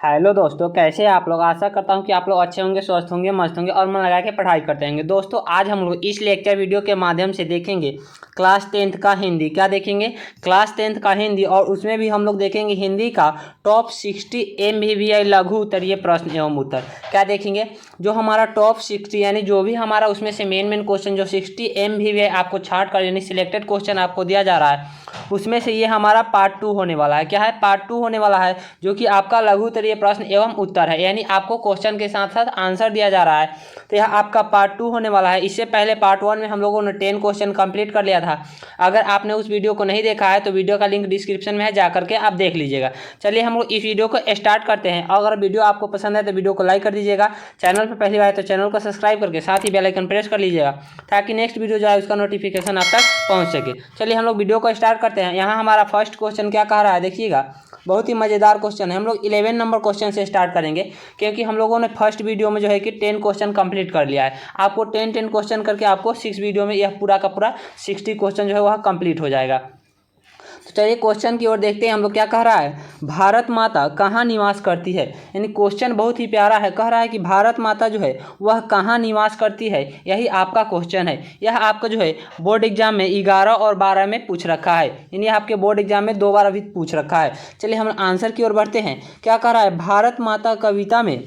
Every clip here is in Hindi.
हेलो दोस्तों, कैसे हैं आप लोग। आशा करता हूं कि आप लोग अच्छे होंगे, स्वस्थ होंगे, मस्त होंगे और मन लगा के पढ़ाई करते होंगे। दोस्तों आज हम लोग इस लेक्चर वीडियो के माध्यम से देखेंगे क्लास 10th का हिंदी। क्या देखेंगे? क्लास 10th का हिंदी। और उसमें भी हम लोग देखेंगे हिंदी का टॉप 60 MVVI लघु उत्तरीय प्रश्न एवं उत्तर। क्या देखेंगे? जो हमारा टॉप 60 यानी जो भी हमारा उसमें से मेन क्वेश्चन जो 60 MVVI आपको छाट कर यानी सिलेक्टेड क्वेश्चन आपको दिया जा रहा है, उसमें से ये हमारा पार्ट 2 होने वाला है। क्या है? पार्ट 2 होने वाला है, जो कि आपका लघु उत्तरीय प्रश्न एवं उत्तर है। यानी आपको क्वेश्चन के साथ साथ आंसर दिया जा रहा है, तो यह आपका पार्ट 2 होने वाला है। इससे पहले पार्ट 1 में हम लोगों ने 10 क्वेश्चन कंप्लीट कर लिया था। अगर आपने उस वीडियो को नहीं देखा है तो वीडियो का लिंक डिस्क्रिप्शन में है, जा करके आप देख लीजिएगा। चलिए हम लोग इस वीडियो को स्टार्ट करते हैं। अगर वीडियो आपको पसंद है तो वीडियो को लाइक कर दीजिएगा। चैनल पर पहली बार है तो चैनल को सब्सक्राइब करके साथ ही बेल आइकन प्रेस कर लीजिएगा, ताकि नेक्स्ट वीडियो जो है उसका नोटिफिकेशन आप तक पहुंच सके। चलिए हम लोग वीडियो को स्टार्ट करते हैं। यहाँ हमारा फर्स्ट क्वेश्चन क्या कह रहा है, देखिएगा। बहुत ही मज़ेदार क्वेश्चन है। हम लोग 11 नंबर क्वेश्चन से स्टार्ट करेंगे, क्योंकि हम लोगों ने फर्स्ट वीडियो में जो है कि 10 क्वेश्चन कंप्लीट कर लिया है। आपको 10 क्वेश्चन करके आपको 6 वीडियो में यह पूरा का पूरा 60 क्वेश्चन जो है वह कंप्लीट हो जाएगा। तो चलिए क्वेश्चन की ओर देखते हैं हम लोग क्या कह रहा है। भारत माता कहाँ निवास करती है? यानी क्वेश्चन बहुत ही प्यारा है। कह रहा है कि भारत माता जो है वह कहाँ निवास करती है, यही आपका क्वेश्चन है। यह आपका जो है बोर्ड एग्जाम में 11 और 12 में पूछ रखा है। यानी आपके बोर्ड एग्जाम में 2 बार अभी पूछ रखा है। चलिए हम आंसर की ओर बढ़ते हैं। क्या कह रहा है? भारत माता कविता में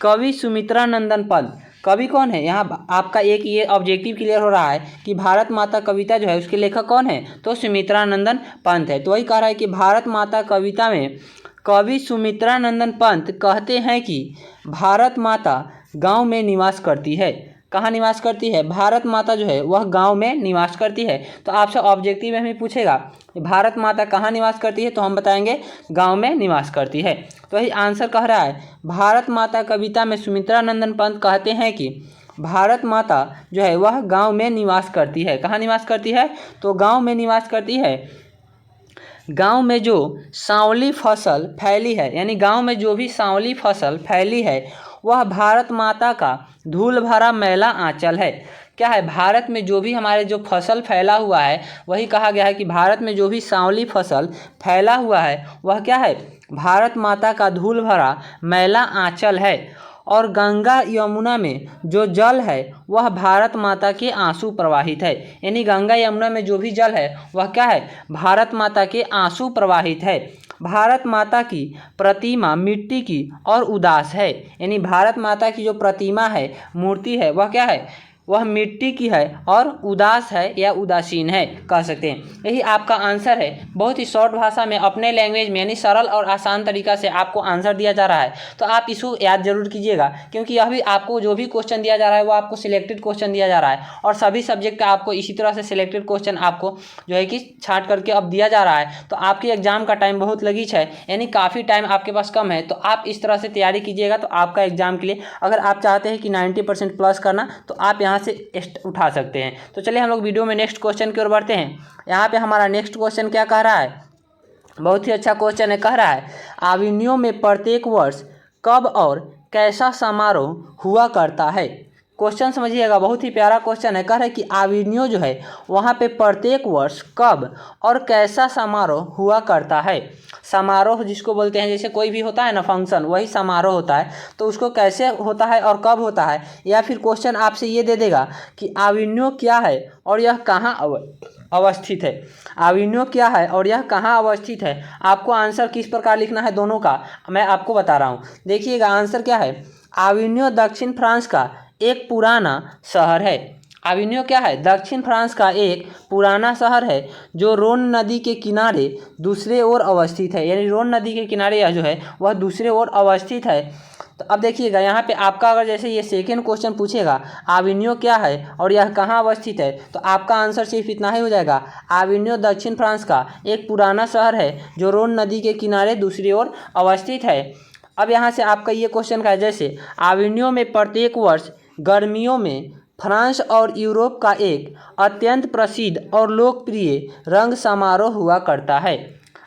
कवि सुमित्रा नंदन पंत। कवि कौन है? यहाँ आपका एक ये ऑब्जेक्टिव क्लियर हो रहा है कि भारत माता कविता जो है उसके लेखक कौन है, तो सुमित्रा नंदन पंत है। तो वही कह रहा है कि भारत माता कविता में कवि सुमित्रा नंदन पंत कहते हैं कि भारत माता गांव में निवास करती है। कहाँ निवास करती है? भारत माता जो है वह गांव में निवास करती है। तो आपसे ऑब्जेक्टिव में हमें पूछेगा भारत माता कहाँ निवास करती है, तो हम बताएंगे गांव में निवास करती है। तो वही आंसर कह रहा है, भारत माता कविता में सुमित्रा नंदन पंत कहते हैं कि भारत माता जो है वह गांव में निवास करती है। कहाँ निवास करती है? तो गांव में निवास करती है। गांव में जो सांवली फसल फैली है, यानी गांव में जो भी सांवली फसल फैली है वह भारत माता का धूल भरा मैला आंचल है। क्या है? भारत में जो भी हमारे जो फसल फैला हुआ है, वही कहा गया है कि भारत में जो भी सांवली फसल फैला हुआ है वह क्या है? भारत माता का धूल भरा मैला आंचल है। और गंगा यमुना में जो जल है वह भारत माता के आंसू प्रवाहित है। यानी गंगा यमुना में जो भी जल है वह क्या है? भारत माता के आंसू प्रवाहित है। भारत माता की प्रतिमा मिट्टी की और उदास है। यानी भारत माता की जो प्रतिमा है, मूर्ति है, वह क्या है? वह मिट्टी की है और उदास है या उदासीन है, कह सकते हैं। यही आपका आंसर है। बहुत ही शॉर्ट भाषा में अपने लैंग्वेज में यानी सरल और आसान तरीका से आपको आंसर दिया जा रहा है। तो आप इसको याद जरूर कीजिएगा, क्योंकि यह भी आपको जो भी क्वेश्चन दिया जा रहा है वो आपको सिलेक्टेड क्वेश्चन दिया जा रहा है। और सभी सब्जेक्ट का आपको इसी तरह से सिलेक्टेड क्वेश्चन आपको जो है कि छाँट करके अब दिया जा रहा है। तो आपके एग्जाम का टाइम बहुत लगीच है, यानी काफ़ी टाइम आपके पास कम है। तो आप इस तरह से तैयारी कीजिएगा, तो आपका एग्जाम के लिए अगर आप चाहते हैं कि 90% प्लस करना, तो आप यहाँ से उठा सकते हैं। तो चलिए हम लोग वीडियो में नेक्स्ट क्वेश्चन की ओर बढ़ते हैं। यहाँ पे हमारा नेक्स्ट क्वेश्चन क्या कह रहा है? बहुत ही अच्छा क्वेश्चन है। कह रहा है, आविनियों में प्रत्येक वर्ष कब और कैसा समारोह हुआ करता है? क्वेश्चन समझिएगा, बहुत ही प्यारा क्वेश्चन है। कह रहे हैं कि आविनियों जो है वहाँ पे प्रत्येक वर्ष कब और कैसा समारोह हुआ करता है। समारोह जिसको बोलते हैं, जैसे कोई भी होता है ना फंक्शन, वही समारोह होता है। तो उसको कैसे होता है और कब होता है, या फिर क्वेश्चन आपसे ये दे देगा कि आविनियों क्या है और यह कहाँ अवस्थित है। आविनियों क्या है और यह कहाँ अवस्थित है। आपको आंसर किस प्रकार लिखना है दोनों का मैं आपको बता रहा हूँ। देखिएगा आंसर क्या है। आविनियों दक्षिण फ्रांस का एक पुराना शहर है। आविनियों क्या है? दक्षिण फ्रांस का एक पुराना शहर है जो रोन नदी के किनारे दूसरे ओर अवस्थित है। यानी रोन नदी के किनारे यह जो है वह दूसरे ओर अवस्थित है। तो अब देखिएगा यहाँ पे आपका अगर जैसे ये सेकेंड क्वेश्चन पूछेगा आविनियों क्या है और यह कहाँ अवस्थित है, तो आपका आंसर सिर्फ इतना ही हो जाएगा, आविनियों दक्षिण फ्रांस का एक पुराना शहर है जो रोन नदी के किनारे दूसरी ओर अवस्थित है। अब यहाँ से आपका ये क्वेश्चन का है, जैसे आविनियों में प्रत्येक वर्ष गर्मियों में फ्रांस और यूरोप का एक अत्यंत प्रसिद्ध और लोकप्रिय रंग समारोह हुआ करता है।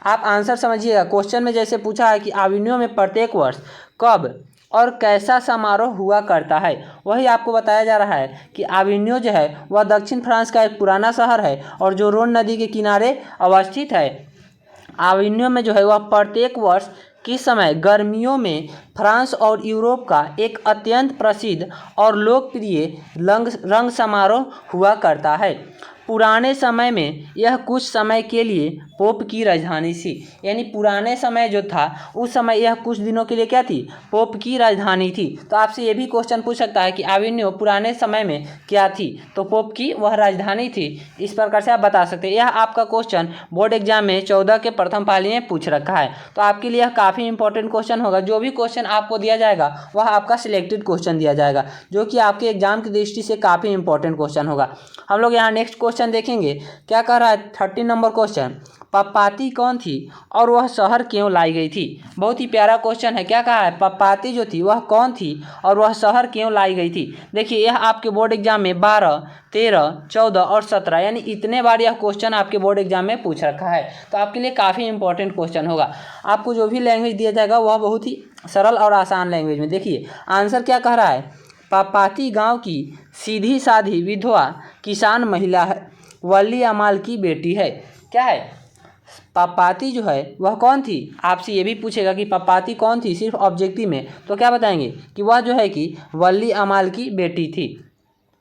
आप आंसर समझिएगा। क्वेश्चन में जैसे पूछा है कि आविनियों में प्रत्येक वर्ष कब और कैसा समारोह हुआ करता है, वही आपको बताया जा रहा है कि आविनियों जो है वह दक्षिण फ्रांस का एक पुराना शहर है और जो रोन नदी के किनारे अवस्थित है। आविनियों में जो है वह प्रत्येक वर्ष किस समय गर्मियों में फ्रांस और यूरोप का एक अत्यंत प्रसिद्ध और लोकप्रिय रंग समारोह हुआ करता है। पुराने समय में यह कुछ समय के लिए पोप की राजधानी थी। यानी पुराने समय जो था उस समय यह कुछ दिनों के लिए क्या थी, पोप की राजधानी थी। तो आपसे ये भी क्वेश्चन पूछ सकता है कि अविन्यो पुराने समय में क्या थी, तो पोप की वह राजधानी थी। इस प्रकार से आप बता सकते हैं। यह आपका क्वेश्चन बोर्ड एग्जाम में 14 के प्रथम पाली में पूछ रखा है। तो आपके लिए यह काफ़ी इंपॉर्टेंट क्वेश्चन होगा। जो भी क्वेश्चन आपको दिया जाएगा वह आपका सिलेक्टेड क्वेश्चन दिया जाएगा, जो कि आपके एग्जाम की दृष्टि से काफ़ी इंपॉर्टेंट क्वेश्चन होगा। हम लोग यहाँ नेक्स्ट क्वेश्चन देखेंगे। क्या कह रहा है 13 नंबर क्वेश्चन, पपाती कौन थी और वह शहर क्यों लाई गई थी। बहुत ही प्यारा क्वेश्चन है। क्या कहा है, पपाती जो थी वह कौन थी और वह शहर क्यों लाई गई थी। देखिए यह आपके बोर्ड एग्जाम में 12, 13, 14 और 17 यानी इतने बार यह क्वेश्चन आपके बोर्ड एग्जाम में पूछ रखा है। तो आपके लिए काफ़ी इंपॉर्टेंट क्वेश्चन होगा। आपको जो भी लैंग्वेज दिया जाएगा वह बहुत ही सरल और आसान लैंग्वेज में। देखिए आंसर क्या कह रहा है, पपाती गाँव की सीधी साधी विधवा किसान महिला है, वली अमाल की बेटी है। क्या है, पपाती जो है वह कौन थी। आपसे ये भी पूछेगा कि पपाती कौन थी सिर्फ ऑब्जेक्टिव में, तो क्या बताएंगे कि वह जो है कि वली अमाल की बेटी थी।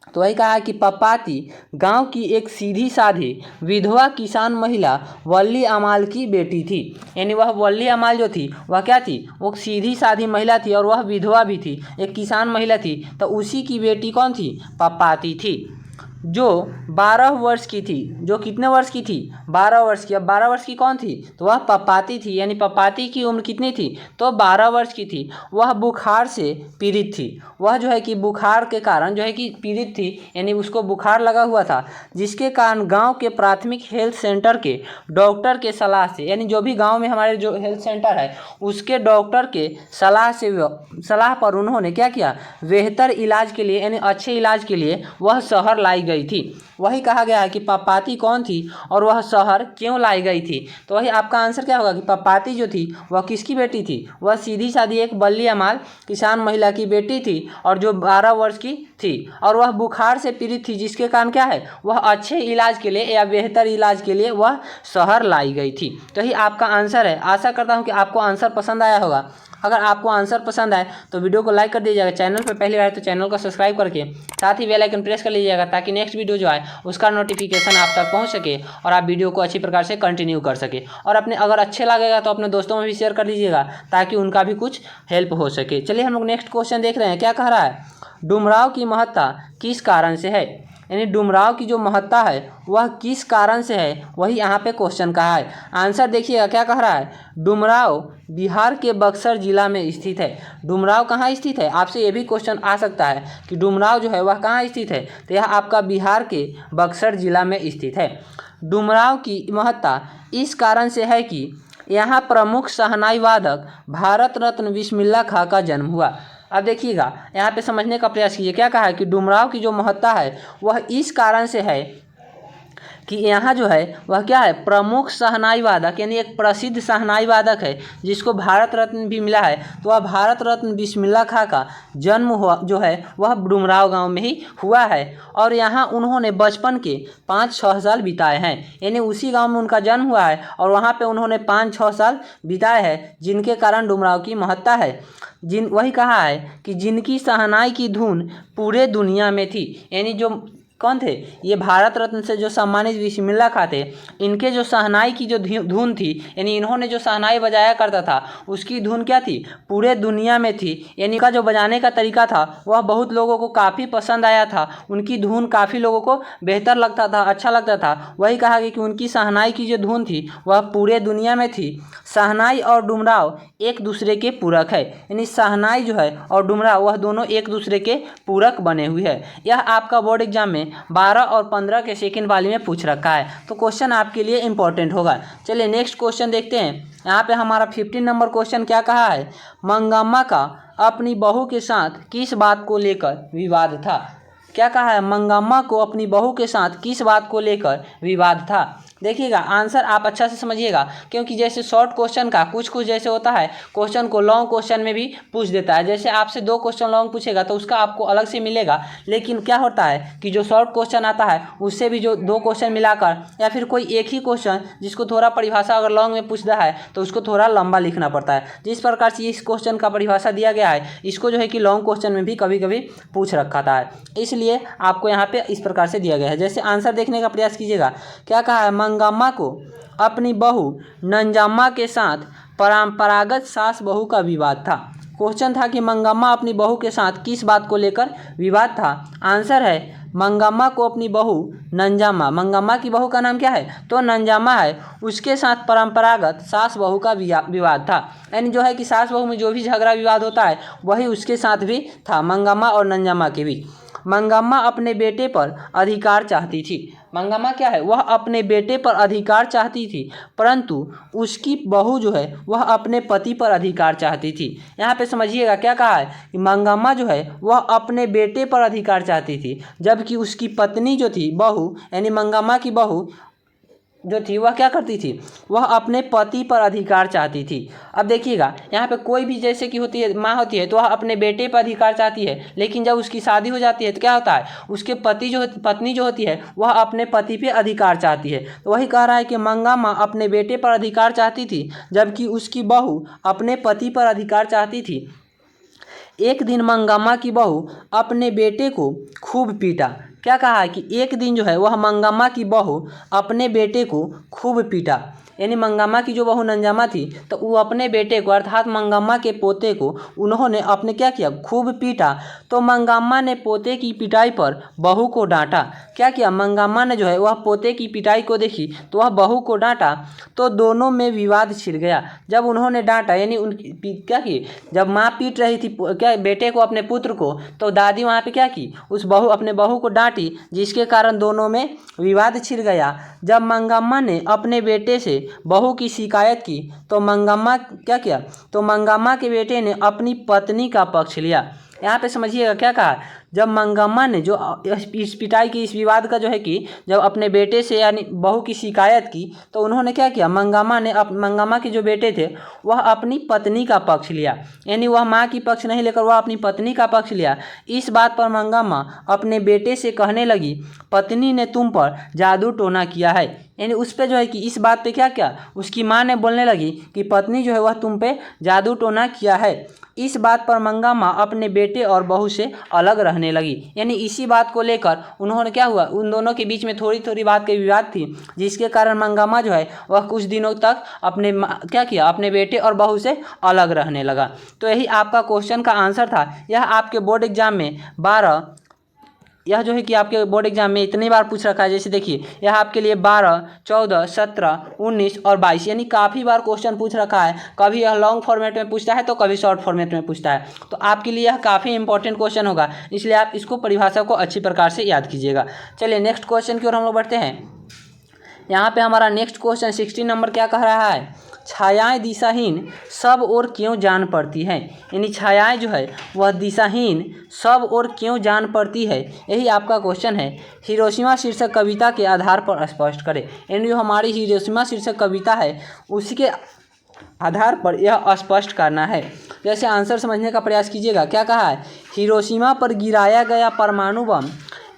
तो वही कहा कि पपाती गांव की एक सीधी साधी विधवा किसान महिला वली अमाल की बेटी थी। यानी वह वली अमाल जो थी वह क्या थी, वो सीधी साधी महिला थी और वह विधवा भी थी, एक किसान महिला थी। तो उसी की बेटी कौन थी, पपाती थी, जो 12 वर्ष की थी। जो कितने वर्ष की थी, 12 वर्ष की। अब 12 वर्ष की कौन थी, तो वह पपाती थी। यानी पपाती की उम्र कितनी थी, तो 12 वर्ष की थी। वह बुखार से पीड़ित थी। वह जो है कि बुखार के कारण जो है कि पीड़ित थी, यानी उसको बुखार लगा हुआ था, जिसके कारण गांव के प्राथमिक हेल्थ सेंटर के डॉक्टर के सलाह से, यानी जो भी गाँव में हमारे जो हेल्थ सेंटर है उसके डॉक्टर के सलाह पर उन्होंने क्या किया, बेहतर इलाज के लिए यानी अच्छे इलाज के लिए वह शहर लाई गई थी। वही कहा गया है कि पपाती कौन थी और वह शहर क्यों लाई गई थी। तो वही आपका आंसर क्या होगा कि पपाती जो थी वह किसकी बेटी थी, वह सीधी साधी एक वली अमाल किसान महिला की बेटी थी और जो 12 वर्ष की थी और वह बुखार से पीड़ित थी, जिसके कारण क्या है, वह अच्छे इलाज के लिए या बेहतर इलाज के लिए वह शहर लाई गई थी। तो यही आपका आंसर है। आशा करता हूँ कि आपको आंसर पसंद आया होगा। अगर आपको आंसर पसंद आए तो वीडियो को लाइक कर दीजिएगा। चैनल पर पहली बार आए तो चैनल को सब्सक्राइब करके साथ ही बेल आइकन प्रेस कर लीजिएगा, ताकि नेक्स्ट वीडियो जो आए उसका नोटिफिकेशन आप तक पहुंच सके और आप वीडियो को अच्छी प्रकार से कंटिन्यू कर सके। और अपने अगर अच्छे लगेगा तो अपने दोस्तों में भी शेयर कर लीजिएगा, ताकि उनका भी कुछ हेल्प हो सके। चलिए हम लोग नेक्स्ट क्वेश्चन देख रहे हैं। क्या कह रहा है, डुमराव की महत्ता किस कारण से है। यानी डुमराव की जो महत्ता है वह किस कारण से है, वही यहाँ पे क्वेश्चन कहा है। आंसर देखिएगा क्या कह रहा है, डुमराव बिहार के बक्सर जिला में स्थित है। डुमराव कहाँ स्थित है, आपसे ये भी क्वेश्चन आ सकता है कि डुमराव जो है वह कहाँ स्थित है। तो यह आपका बिहार के बक्सर जिला में स्थित है। डुमराव की महत्ता इस कारण से है कि यहाँ प्रमुख शहनाई वादक भारत रत्न बिस्मिल्लाह खां का जन्म हुआ। अब देखिएगा यहाँ पे समझने का प्रयास कीजिए। क्या कहा है कि डुमराव की जो महत्ता है वह इस कारण से है कि यहाँ जो है वह क्या है, प्रमुख शहनाई वादक यानी एक प्रसिद्ध शहनाई वादक है जिसको भारत रत्न भी मिला है। तो वह भारत रत्न बिस्मिल्लाह खां का जन्म हुआ जो है वह डुमराव गांव में ही हुआ है। और यहाँ उन्होंने बचपन के 5-6 साल बिताए हैं। यानी उसी गांव में उनका जन्म हुआ है और वहाँ पे उन्होंने 5-6 साल बिताए हैं, जिनके कारण डुमराव की महत्ता है। वही कहा है कि जिनकी शहनाई की धुन पूरे दुनिया में थी। यानी जो कौन थे, ये भारत रत्न से जो सम्मानित बिस्मिल्लाह खां थे, इनके जो शहनाई की जो धुन थी, यानी इन्होंने जो शहनाई बजाया करता था उसकी धुन क्या थी, पूरे दुनिया में थी। यानी इनका जो बजाने का तरीका था वह बहुत लोगों को काफ़ी पसंद आया था। उनकी धुन काफ़ी लोगों को बेहतर लगता था, अच्छा लगता था। वही कहा गया कि उनकी शहनाई की जो धुन थी वह पूरे दुनिया में थी। शहनाई और डुमराव एक दूसरे के पूरक है। यानी शहनाई जो है और डुमराव वह दोनों एक दूसरे के पूरक बने हुए हैं। यह आपका बोर्ड एग्जाम में 12 और 15 के सेकंड वाली में पूछ रखा है, तो क्वेश्चन आपके लिए इंपॉर्टेंट होगा। चलिए नेक्स्ट क्वेश्चन देखते हैं। यहाँ पे हमारा 15 नंबर क्वेश्चन क्या कहा है, मंगम्मा का अपनी बहू के साथ किस बात को लेकर विवाद था। क्या कहा है, मंगम्मा को अपनी बहू के साथ किस बात को लेकर विवाद था। देखिएगा आंसर आप अच्छा से समझिएगा, क्योंकि जैसे शॉर्ट क्वेश्चन का कुछ कुछ जैसे होता है क्वेश्चन को लॉन्ग क्वेश्चन में भी पूछ देता है। जैसे आपसे 2 क्वेश्चन लॉन्ग पूछेगा तो उसका आपको अलग से मिलेगा, लेकिन क्या होता है कि जो शॉर्ट क्वेश्चन आता है उससे भी जो 2 क्वेश्चन मिलाकर, या फिर कोई एक ही क्वेश्चन जिसको थोड़ा परिभाषा अगर लॉन्ग में पूछता है तो उसको थोड़ा लंबा लिखना पड़ता है। जिस प्रकार से इस क्वेश्चन का परिभाषा दिया गया है इसको जो है कि लॉन्ग क्वेश्चन में भी कभी कभी पूछ रखा था, इसलिए आपको यहाँ पे इस प्रकार से दिया गया है। जैसे आंसर देखने का प्रयास कीजिएगा, क्या कहा है, मंगम्मा को अपनी बहू नंजाम्मा के साथ परंपरागत सास बहू का विवाद था। क्वेश्चन था कि मंगम्मा अपनी बहू के साथ किस बात को लेकर विवाद था। आंसर है मंगम्मा को अपनी बहू नंजाम्मा, मंगम्मा की बहू का नाम क्या है तो नंजाम्मा है, उसके साथ परंपरागत सास बहू का विवाद था। यानी जो है कि सास बहू में जो भी झगड़ा विवाद होता है वही उसके साथ भी था, मंगम्मा और नंजाम्मा के बीच। मंगम्मा अपने बेटे पर अधिकार चाहती थी। मंगम्मा क्या है, वह अपने बेटे पर अधिकार चाहती थी, परंतु उसकी बहू जो है वह अपने पति पर अधिकार चाहती थी। यहाँ पे समझिएगा क्या कहा है कि मंगम्मा जो है वह अपने बेटे पर अधिकार चाहती थी, जबकि उसकी पत्नी जो थी बहू, यानी मंगम्मा की बहू जो थी वह क्या करती थी, वह अपने पति पर अधिकार चाहती थी। अब देखिएगा यहाँ पे कोई भी जैसे कि होती है माँ होती है तो वह अपने बेटे पर अधिकार चाहती है, लेकिन जब उसकी शादी हो जाती है तो क्या होता है, उसके पत्नी जो होती है वह अपने पति पे अधिकार चाहती है। तो वही कह रहा है कि मंगम्मा अपने बेटे पर अधिकार चाहती थी, जबकि उसकी बहू अपने पति पर अधिकार चाहती थी। एक दिन मंगम्मा की बहू अपने बेटे को खूब पीटा। क्या कहा है कि एक दिन जो है वह मंगम्मा की बहू अपने बेटे को खूब पीटा, यानी मंगम्मा की जो बहू नंजाम्मा थी तो वो अपने बेटे को अर्थात मंगम्मा के पोते को उन्होंने अपने क्या किया, खूब पीटा। तो मंगम्मा ने पोते की पिटाई पर बहू को डांटा। क्या किया, मंगम्मा ने जो है वह पोते की पिटाई को देखी तो वह बहू को डांटा, तो दोनों में विवाद छिड़ गया। जब उन्होंने डांटा यानी उनकी क्या की, जब माँ पीट रही थी क्या बेटे को, अपने पुत्र को, तो दादी वहाँ पे क्या की, उस अपने बहू को डांटी, जिसके कारण दोनों में विवाद छिड़ गया। जब मंगम्मा ने अपने बेटे से बहू की शिकायत की तो मंगम्मा क्या किया, तो मंगम्मा के बेटे ने अपनी पत्नी का पक्ष लिया। यहाँ पे समझिएगा क्या कहा, जब मंगम्मा ने जो इस पिटाई की, इस विवाद का जो है कि जब अपने बेटे से यानी बहू की शिकायत की तो उन्होंने क्या किया, मंगम्मा ने मंगम्मा के जो बेटे थे वह अपनी पत्नी का पक्ष लिया, यानी वह माँ की पक्ष नहीं लेकर वह अपनी पत्नी का पक्ष लिया। इस बात पर मंगम्मा अपने बेटे से कहने लगी, पत्नी ने तुम पर जादू टोना किया है। यानी उस पर जो है कि इस बात पे क्या क्या उसकी माँ ने बोलने लगी कि पत्नी जो है वह तुम पे जादू टोना किया है। इस बात पर मंगम्मा अपने बेटे और बहू से अलग रहने लगी। यानी इसी बात को लेकर उन्होंने क्या हुआ, उन दोनों के बीच में थोड़ी थोड़ी बात की विवाद थी, जिसके कारण मंगम्मा जो है वह कुछ दिनों तक अपने क्या किया, अपने बेटे और बहू से अलग रहने लगा। तो यही आपका क्वेश्चन का आंसर था। यह आपके बोर्ड एग्जाम में यह जो है कि आपके बोर्ड एग्जाम में इतनी बार पूछ रखा है। जैसे देखिए यह आपके लिए 12, 14, 17, 19 और 22 यानी काफ़ी बार क्वेश्चन पूछ रखा है। कभी यह लॉन्ग फॉर्मेट में पूछता है तो कभी शॉर्ट फॉर्मेट में पूछता है। तो आपके लिए यह काफ़ी इंपॉर्टेंट क्वेश्चन होगा, इसलिए आप इसको परिभाषा को अच्छी प्रकार से याद कीजिएगा। चलिए नेक्स्ट क्वेश्चन की ओर हम लोग बढ़ते हैं। यहाँ पे हमारा नेक्स्ट क्वेश्चन 16 नंबर क्या कह रहा है, छायाएं दिशाहीन सब ओर क्यों जान पड़ती हैं। यानी छायाएं जो है वह दिशाहीन सब ओर क्यों जान पड़ती है, यही आपका क्वेश्चन है। हिरोशिमा शीर्षक कविता के आधार पर स्पष्ट करें। यानी जो हमारी हिरोशिमा शीर्षक कविता है उसके आधार पर यह स्पष्ट करना है। जैसे आंसर समझने का प्रयास कीजिएगा। क्या कहा है, हिरोशिमा पर गिराया गया परमाणु बम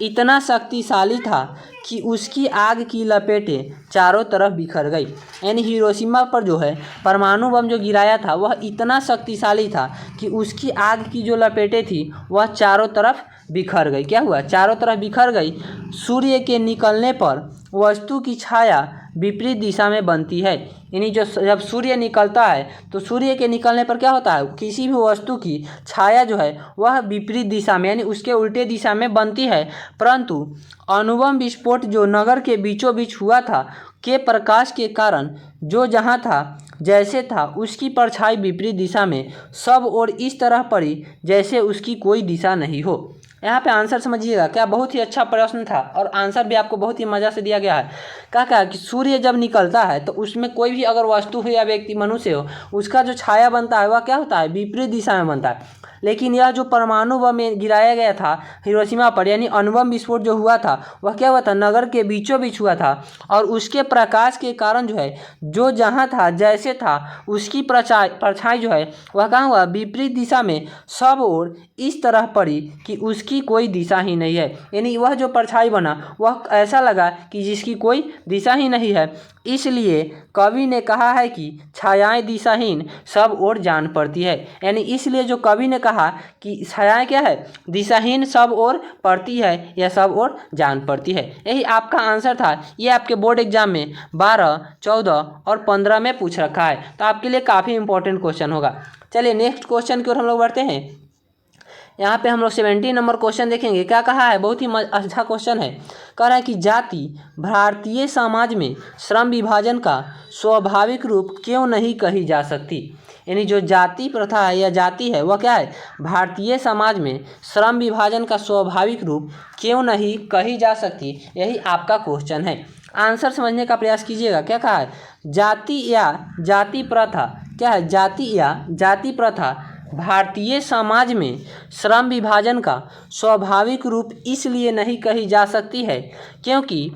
इतना शक्तिशाली था कि उसकी आग की लपेटें चारों तरफ बिखर गई। यानी हिरोशिमा पर जो है परमाणु बम जो गिराया था वह इतना शक्तिशाली था कि उसकी आग की जो लपेटें थी वह चारों तरफ बिखर गई। क्या हुआ, चारों तरफ बिखर गई। सूर्य के निकलने पर वस्तु की छाया विपरीत दिशा में बनती है। यानी जब सूर्य निकलता है तो सूर्य के निकलने पर क्या होता है, किसी भी वस्तु की छाया जो है वह विपरीत दिशा में यानी उसके उल्टे दिशा में बनती है। परंतु अणुबम विस्फोट जो नगर के बीचों बीच हुआ था के प्रकाश के कारण जो जहाँ था जैसे था उसकी परछाई विपरीत दिशा में सब और इस तरह पड़ी जैसे उसकी कोई दिशा नहीं हो। यहाँ पे आंसर समझिएगा। क्या बहुत ही अच्छा प्रश्न था और आंसर भी आपको बहुत ही मज़ा से दिया गया है। क्या कहा कि सूर्य जब निकलता है तो उसमें कोई भी अगर वस्तु हो या व्यक्ति मनुष्य हो उसका जो छाया बनता है वह क्या होता है, विपरीत दिशा में बनता है। लेकिन यह जो परमाणु बम में गिराया गया था हिरोशिमा पर, यानी अणुबम विस्फोट जो हुआ था वह क्या हुआ था, नगर के बीचों बीच हुआ था। और उसके प्रकाश के कारण जो है जो जहाँ था जैसे था उसकी परछाई जो है वह कहाँ हुआ, विपरीत दिशा में सब ओर इस तरह पड़ी कि उसकी कोई दिशा ही नहीं है। यानी वह जो परछाई बना वह ऐसा लगा कि जिसकी कोई दिशा ही नहीं है। इसलिए कवि ने कहा है कि छायाएं दिशाहीन सब ओर जान पड़ती है। यानी इसलिए जो कवि ने कहा कि छायाएं क्या है, दिशाहीन सब ओर पड़ती है या सब ओर जान पड़ती है। यही आपका आंसर था। ये आपके बोर्ड एग्जाम में 12, 14 और 15 में पूछ रखा है, तो आपके लिए काफ़ी इंपॉर्टेंट क्वेश्चन होगा। चलिए नेक्स्ट क्वेश्चन की ओर हम लोग बढ़ते हैं। यहाँ पे हम लोग 70 नंबर क्वेश्चन देखेंगे। क्या कहा है, बहुत ही अच्छा क्वेश्चन है। कह रहा है कि जाति भारतीय समाज में श्रम विभाजन का स्वाभाविक रूप क्यों नहीं कही जा सकती। यानी जो जाति प्रथा है या जाति है वह क्या है, भारतीय समाज में श्रम विभाजन का स्वाभाविक रूप क्यों नहीं कही जा सकती। यही आपका क्वेश्चन है। आंसर समझने का प्रयास कीजिएगा। क्या कहा है, जाति या जाति प्रथा, क्या है, जाति या जाति प्रथा भारतीय समाज में श्रम विभाजन का स्वाभाविक रूप इसलिए नहीं कही जा सकती है क्योंकि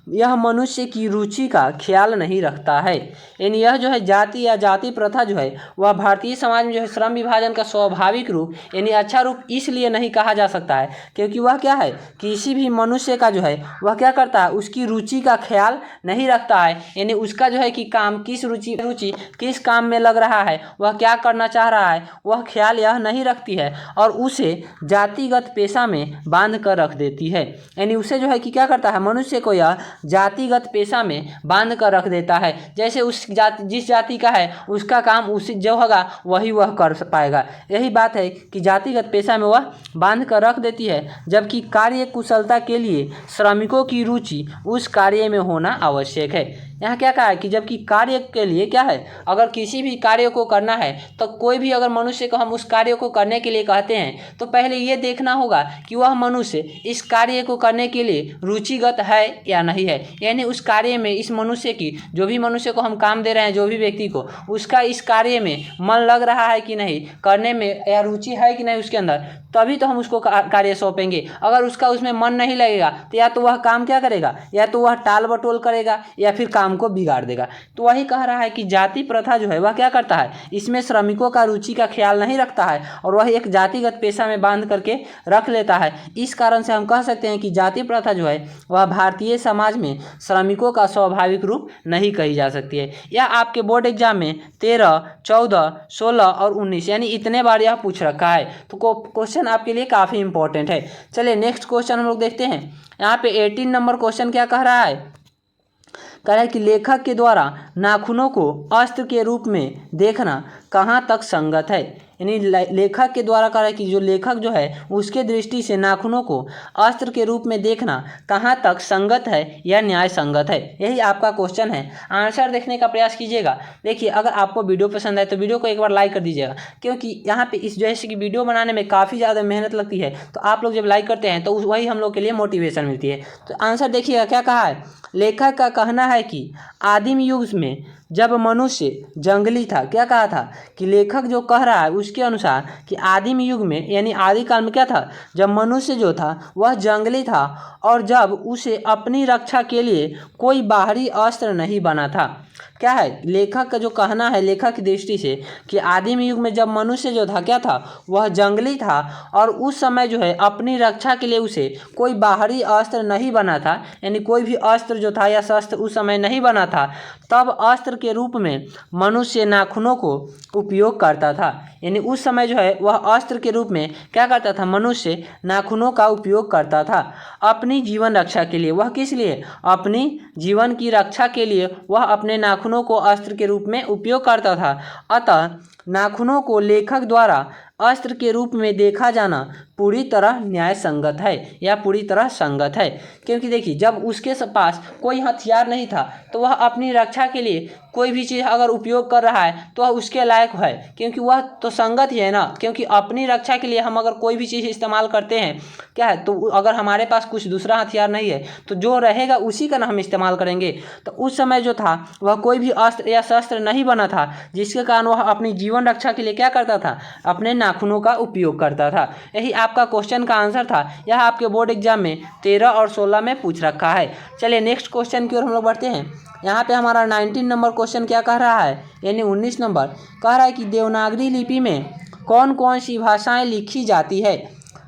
यह मनुष्य की रुचि का ख्याल नहीं रखता है। यानी यह जो है जाति या जाति प्रथा जो है वह भारतीय समाज में जो है श्रम विभाजन का स्वाभाविक रूप यानी अच्छा रूप इसलिए नहीं कहा जा सकता है क्योंकि वह क्या है, किसी भी मनुष्य का जो है वह क्या करता है, उसकी रुचि का ख्याल नहीं रखता है। यानी उसका जो है कि काम किस रुचि किस काम में लग रहा है, वह क्या करना चाह रहा है, वह ख्याल यह नहीं रखती है और उसे जातिगत पेशा में बांध कर रख देती है। यानी उसे जो है कि क्या करता है, मनुष्य को यह जातिगत पेशा में बांध कर रख देता है। जैसे उस जिस जाति का है उसका काम उसी जो होगा वही वह कर पाएगा। यही बात है कि जातिगत पेशा में वह बांध कर रख देती है, जबकि कार्य कुशलता के लिए श्रमिकों की रुचि उस कार्य में होना आवश्यक है। यहाँ क्या कहा है कि जबकि कार्य के लिए क्या है, अगर किसी भी कार्य को करना है तो कोई भी अगर मनुष्य को हम उस कार्य को करने के लिए कहते हैं तो पहले ये देखना होगा कि वह मनुष्य इस कार्य को करने के लिए रुचिगत है या नहीं है। यानी उस कार्य में इस मनुष्य की, जो भी मनुष्य को हम काम दे रहे हैं, जो भी व्यक्ति को, उसका इस कार्य में मन लग रहा है कि नहीं, करने में या रुचि है कि नहीं उसके अंदर, तभी तो हम उसको कार्य सौंपेंगे। अगर उसका उसमें मन नहीं लगेगा तो या तो वह काम क्या करेगा, या तो वह टाल बटोल करेगा या फिर काम को बिगाड़ देगा। तो वही कह रहा है कि जाति प्रथा जो है वह क्या करता है, इसमें श्रमिकों का रुचि का ख्याल नहीं रखता है और वह एक जातिगत पेशा में बांध करके रख लेता है। इस कारण से हम कह सकते हैं कि जाति प्रथा जो है वह भारतीय समाज में श्रमिकों का स्वाभाविक रूप नहीं कही जा सकती है। यह आपके बोर्ड एग्जाम में 13, 14, 16 और 19 यानी इतने बार यह पूछ रखा है। तो क्वेश्चन आपके लिए काफ़ी इंपॉर्टेंट है। चलिए नेक्स्ट क्वेश्चन हम लोग देखते हैं। यहाँ पे 18 नंबर क्वेश्चन क्या कह रहा है, कह रहा है कि लेखक के द्वारा नाखूनों को अस्त्र के रूप में देखना कहाँ तक संगत है। यानी लेखक के द्वारा कह रहा है कि जो लेखक जो है उसके दृष्टि से नाखूनों को अस्त्र के रूप में देखना कहाँ तक संगत है या न्याय संगत है। यही आपका क्वेश्चन है। आंसर देखने का प्रयास कीजिएगा। देखिए अगर आपको वीडियो पसंद आए तो वीडियो को एक बार लाइक कर दीजिएगा, क्योंकि यहाँ पे इस जैसे कि वीडियो बनाने में काफ़ी ज़्यादा मेहनत लगती है, तो आप लोग जब लाइक करते हैं तो वही हम लोग के लिए मोटिवेशन मिलती है। तो आंसर देखिएगा क्या कहा है, लेखक का कहना है कि आदिम युग में जब मनुष्य जंगली था, क्या कहा था कि लेखक जो कह रहा है उसके अनुसार कि आदिम युग में यानी आदिकाल में क्या था, जब मनुष्य जो था वह जंगली था और जब उसे अपनी रक्षा के लिए कोई बाहरी अस्त्र नहीं बना था। क्या है, लेखक का जो कहना है लेखक की दृष्टि से कि आदिम युग में जब मनुष्य जो था क्या था, वह जंगली था और उस समय जो है अपनी रक्षा के लिए उसे कोई बाहरी अस्त्र नहीं बना था। यानी कोई भी अस्त्र जो था या शस्त्र उस समय नहीं बना था। तब अस्त्र के रूप में मनुष्य नाखूनों को उपयोग करता था। यानी उस समय जो है वह अस्त्र के रूप में क्या करता था, मनुष्य नाखूनों का उपयोग करता था अपनी जीवन रक्षा के लिए। वह किस लिए, अपनी जीवन की रक्षा के लिए वह अपने नाखूनों को अस्त्र के रूप में उपयोग करता था। अतः नाखूनों को लेखक द्वारा अस्त्र के रूप में देखा जाना पूरी तरह न्याय संगत है या पूरी तरह संगत है, क्योंकि देखिए जब उसके पास कोई हथियार नहीं था तो वह अपनी रक्षा के लिए कोई भी चीज़ अगर उपयोग कर रहा है तो वह उसके लायक है, क्योंकि वह तो संगत ही है ना। क्योंकि अपनी रक्षा के लिए हम अगर कोई भी चीज़ इस्तेमाल करते हैं क्या है, तो अगर हमारे पास कुछ दूसरा हथियार नहीं है तो जो रहेगा उसी का ना हम इस्तेमाल करेंगे। तो उस समय जो था वह कोई भी अस्त्र या शस्त्र नहीं बना था, जिसके कारण वह अपनी जीवन जीवन रक्षा के लिए क्या करता था, अपने नाखूनों का उपयोग करता था। यही आपका क्वेश्चन का आंसर था। यह आपके बोर्ड एग्जाम में 13 और 16 में पूछ रखा है। चलिए नेक्स्ट क्वेश्चन की ओर हम लोग बढ़ते हैं। यहाँ पे हमारा 19 नंबर क्वेश्चन क्या कह रहा है, यानी 19 नंबर कह रहा है कि देवनागरी लिपि में कौन कौन सी भाषाएं लिखी जाती है।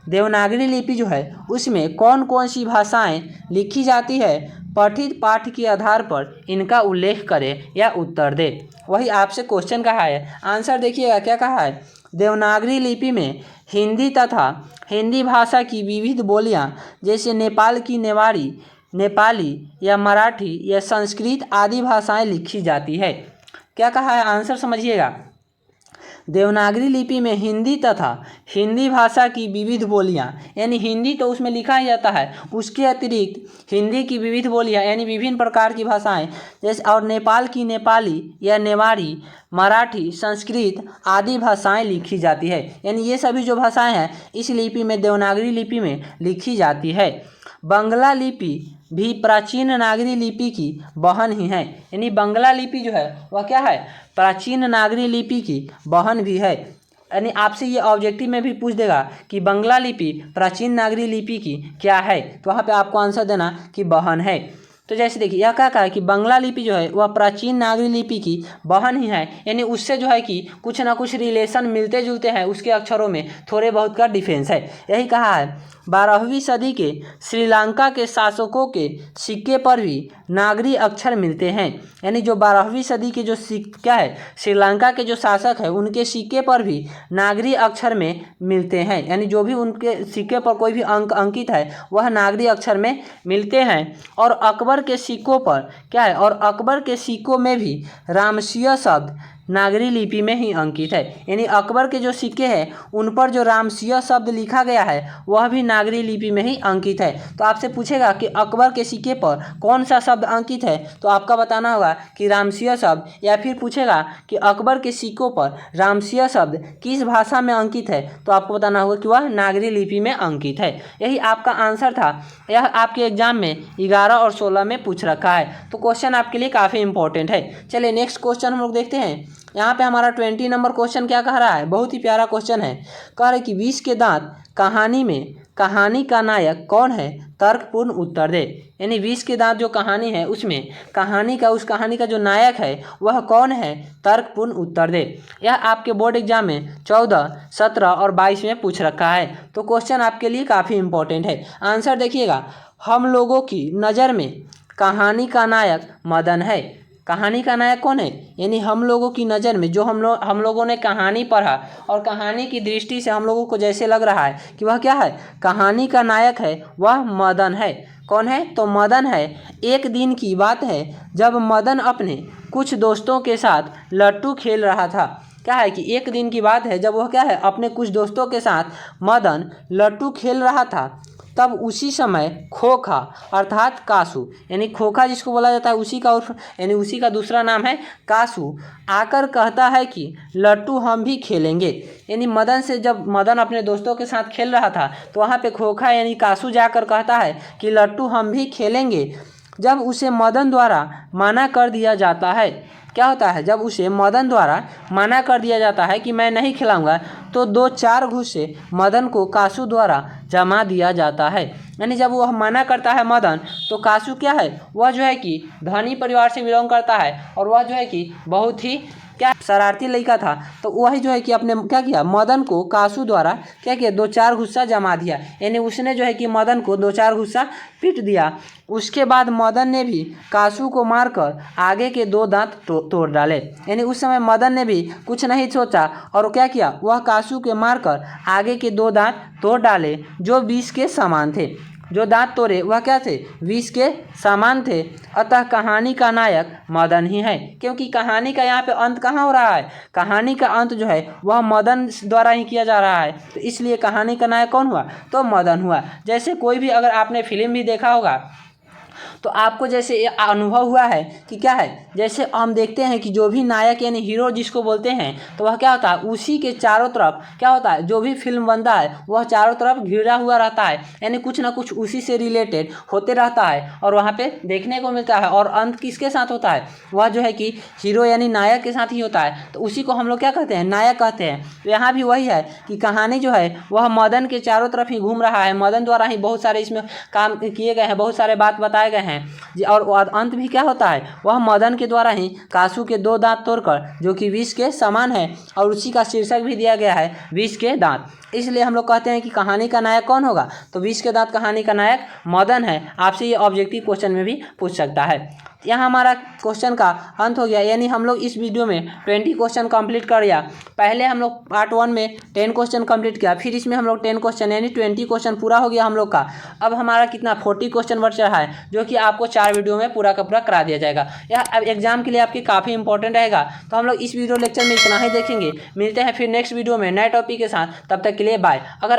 देवनागरी लिपि जो है उसमें कौन कौन सी भाषाएं लिखी जाती है, पठित पाठ के आधार पर इनका उल्लेख करें या उत्तर दे। वही आपसे क्वेश्चन कहा है। आंसर देखिएगा क्या कहा है, देवनागरी लिपि में हिंदी तथा हिंदी भाषा की विविध बोलियां जैसे नेपाल की नेवारी, नेपाली या मराठी या संस्कृत आदि भाषाएं लिखी जाती है। क्या कहा है, आंसर समझिएगा। देवनागरी लिपि में हिंदी तथा हिंदी भाषा की विविध बोलियां, यानी हिंदी तो उसमें लिखा ही जाता है, उसके अतिरिक्त हिंदी की विविध बोलियां यानी विभिन्न प्रकार की भाषाएं जैसे और नेपाल की नेपाली या नेवारी, मराठी, संस्कृत आदि भाषाएं लिखी जाती है। यानी ये सभी जो भाषाएं हैं इस लिपि में, देवनागरी लिपि में लिखी जाती है। बंगला लिपि भी प्राचीन नागरी लिपि की बहन ही है। यानी बंगला लिपि जो है वह क्या है, प्राचीन नागरी लिपि की बहन भी है। यानी आपसे ये ऑब्जेक्टिव में भी पूछ देगा कि बंगला लिपि प्राचीन नागरी लिपि की क्या है, तो वहाँ पे आपको आंसर देना कि बहन है। तो जैसे देखिए यह क्या कहा है कि बंगला लिपि जो है वह प्राचीन नागरी लिपि की बहन ही है। यानी उससे जो है कि कुछ ना कुछ रिलेशन मिलते जुलते हैं, उसके अक्षरों में थोड़े बहुत का डिफरेंस है। यही कहा है 12वीं सदी के श्रीलंका के शासकों के सिक्के पर भी नागरी अक्षर मिलते हैं। यानी जो 12वीं सदी के जो क्या है, श्रीलंका के जो शासक है उनके सिक्के पर भी नागरी अक्षर में मिलते हैं। यानी जो भी उनके सिक्के पर कोई भी अंक अंकित है वह नागरी अक्षर में मिलते हैं। और अकबर के सिक्कों पर क्या है, और अकबर के सिक्कों में भी रामसिया शब्द नागरी लिपि में ही अंकित है। यानी अकबर के जो सिक्के हैं उन पर जो रामसिया शब्द लिखा गया है वह भी नागरी लिपि में ही अंकित है। तो आपसे पूछेगा कि अकबर के सिक्के पर कौन सा शब्द अंकित है, तो आपका बताना होगा कि रामसिया शब्द, या फिर पूछेगा कि अकबर के सिक्कों पर रामसिया शब्द किस भाषा में अंकित है, तो आपको बताना होगा कि वह नागरी लिपि में अंकित है। यही आपका आंसर था। यह आपके एग्जाम में 11 और 16 में पूछ रखा है, तो क्वेश्चन आपके लिए काफ़ी इंपॉर्टेंट है। चलिए नेक्स्ट क्वेश्चन हम लोग देखते हैं। यहाँ पे हमारा 20 नंबर क्वेश्चन क्या कह रहा है, बहुत ही प्यारा क्वेश्चन है। कह रहा है कि 20 के दांत कहानी में कहानी का नायक कौन है, तर्कपूर्ण उत्तर दे। यानी 20 के दांत जो कहानी है उसमें उस कहानी का जो नायक है वह कौन है, तर्कपूर्ण उत्तर दे। यह आपके बोर्ड एग्जाम में 14, 17 और 22 में पूछ रखा है, तो क्वेश्चन आपके लिए काफ़ी इंपॉर्टेंट है। आंसर देखिएगा, हम लोगों की नज़र में कहानी का नायक मदन है। कहानी का नायक कौन है, यानी हम लोगों की नज़र में जो हम लोगों ने कहानी पढ़ा और कहानी की दृष्टि से हम लोगों को जैसे लग रहा है कि वह क्या है, कहानी का नायक है, वह मदन है। कौन है, तो मदन है। एक दिन की बात है जब मदन अपने कुछ दोस्तों के साथ लट्टू खेल रहा था। क्या है कि एक दिन की बात है जब वह क्या है, अपने कुछ दोस्तों के साथ मदन लट्टू खेल रहा था। तब उसी समय खोखा अर्थात कासू, यानी खोखा जिसको बोला जाता है उसी का उर्फ, यानी उसी का दूसरा नाम है कासू, आकर कहता है कि लट्टू हम भी खेलेंगे। यानी मदन से जब मदन अपने दोस्तों के साथ खेल रहा था तो वहाँ पे खोखा यानी कासू जाकर कहता है कि लट्टू हम भी खेलेंगे। जब उसे मदन द्वारा मना कर दिया जाता है, क्या होता है, जब उसे मदन द्वारा मना कर दिया जाता है कि मैं नहीं खिलाऊंगा, तो 2-4 घूंसे मदन को कासू द्वारा जमा दिया जाता है। यानी जब वह मना करता है मदन, तो कासू क्या है, वह जो है कि धनी परिवार से बिलोंग करता है और वह जो है कि बहुत ही क्या शरारती लड़का था, तो वही जो है कि अपने क्या किया, मदन को कासू द्वारा क्या किया, 2-4 गुस्सा जमा दिया। यानी उसने जो है कि मदन को 2-4 गुस्सा पीट दिया। उसके बाद मदन ने भी कासू को मारकर आगे के 2 दांत तोड़ डाले। यानी उस समय मदन ने भी कुछ नहीं सोचा और क्या किया, वह कासू के मारकर आगे के 2 दांत तोड़ डाले जो 20 के समान थे। जो दांत तोड़े वह क्या थे, 20 के समान थे। अतः कहानी का नायक मदन ही है, क्योंकि कहानी का यहाँ पे अंत कहाँ हो रहा है, कहानी का अंत जो है वह मदन द्वारा ही किया जा रहा है, तो इसलिए कहानी का नायक कौन हुआ, तो मदन हुआ। जैसे कोई भी अगर आपने फिल्म भी देखा होगा तो आपको जैसे ये अनुभव हुआ है कि क्या है, जैसे हम देखते हैं कि जो भी नायक यानी हीरो जिसको बोलते हैं तो वह क्या होता है, उसी के चारों तरफ क्या होता है, जो भी फिल्म बनता है वह चारों तरफ घिरा हुआ रहता है, यानी कुछ ना कुछ उसी से रिलेटेड होते रहता है और वहाँ पे देखने को मिलता है। और अंत किसके साथ होता है, वह जो है कि हीरो यानी नायक के साथ ही होता है, तो उसी को हम लोग क्या कहते हैं, नायक कहते हैं। तो यहाँ भी वही है कि कहानी जो है वह मदन के चारों तरफ ही घूम रहा है, मदन द्वारा ही बहुत सारे इसमें काम किए गए हैं, बहुत सारे बात बताए गए हैं। और अंत भी क्या होता है, वह मदन के द्वारा ही कासू के 2 दांत तोड़कर, जो कि विष के समान है, और उसी का शीर्षक भी दिया गया है विष के दांत। इसलिए हम लोग कहते हैं कि कहानी का नायक कौन होगा, तो विष के दांत कहानी का नायक मदन है। आपसे ये ऑब्जेक्टिव क्वेश्चन में भी पूछ सकता है। यहाँ हमारा क्वेश्चन का अंत हो गया, यानी हम लोग इस वीडियो में 20 क्वेश्चन कंप्लीट कर लिया। पहले हम लोग पार्ट 1 में 10 क्वेश्चन कंप्लीट किया, फिर इसमें हम लोग 10 क्वेश्चन यानी 20 क्वेश्चन पूरा हो गया हम लोग का। अब हमारा कितना 40 क्वेश्चन बच रहा है, जो कि आपको 4 वीडियो में पूरा का पूरा करा दिया जाएगा। यह अब एग्जाम के लिए आपके काफ़ी इंपॉर्टेंट रहेगा। तो हम लोग इस वीडियो लेक्चर में इतना ही देखेंगे, मिलते हैं फिर नेक्स्ट वीडियो में नए टॉपिक के साथ। तब तक के लिए बाय। अगर